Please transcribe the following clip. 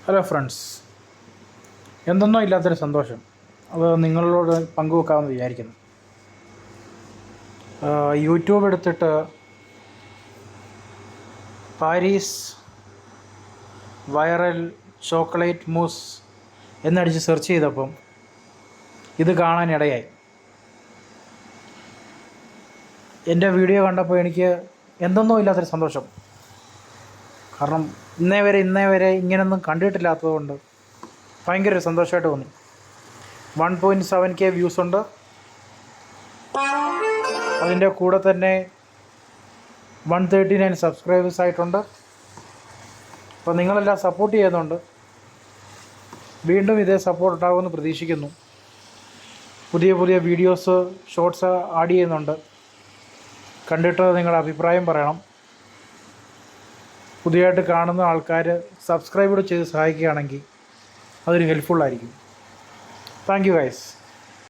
Hello friends, എന്തെന്നോ ഇല്ലാത്തൊരു സന്തോഷം അത് നിങ്ങളോട് പങ്കുവെക്കാമെന്ന് വിചാരിക്കുന്നു. യൂട്യൂബ് എടുത്തിട്ട് പാരീസ് വൈറൽ ചോക്ലേറ്റ് മൂസ് എന്നടിച്ച് സെർച്ച് ചെയ്തപ്പം ഇത് കാണാനിടയായി. എൻ്റെ വീഡിയോ കണ്ടപ്പോൾ എനിക്ക് എന്തെന്നോ ഇല്ലാത്തൊരു സന്തോഷം. കാരണം ഇന്നേ വരെ ഇങ്ങനെയൊന്നും കണ്ടിട്ടില്ലാത്തതുകൊണ്ട് ഭയങ്കര ഒരു സന്തോഷമായിട്ട് തോന്നി. 1.7K വ്യൂസ് ഉണ്ട്. അതിൻ്റെ കൂടെ തന്നെ 139 സബ്സ്ക്രൈബേഴ്സ് ആയിട്ടുണ്ട്. അപ്പോൾ നിങ്ങളെല്ലാം സപ്പോർട്ട് ചെയ്യുന്നുണ്ട്. വീണ്ടും ഇതേ സപ്പോർട്ട് ഉണ്ടാകുമെന്ന് പ്രതീക്ഷിക്കുന്നു. പുതിയ വീഡിയോസ്, ഷോർട്സ് ആഡ് ചെയ്യുന്നുണ്ട്. കണ്ടിട്ട് നിങ്ങളുടെ അഭിപ്രായം പറയണം. പുതിയതായിട്ട് കാണുന്ന ആൾക്കാർ സബ്സ്ക്രൈബ് ചെയ്ത് സഹായിക്കുകയാണെങ്കിൽ അതൊരു ഹെൽപ്ഫുള്ളായിരിക്കും. Thank you guys.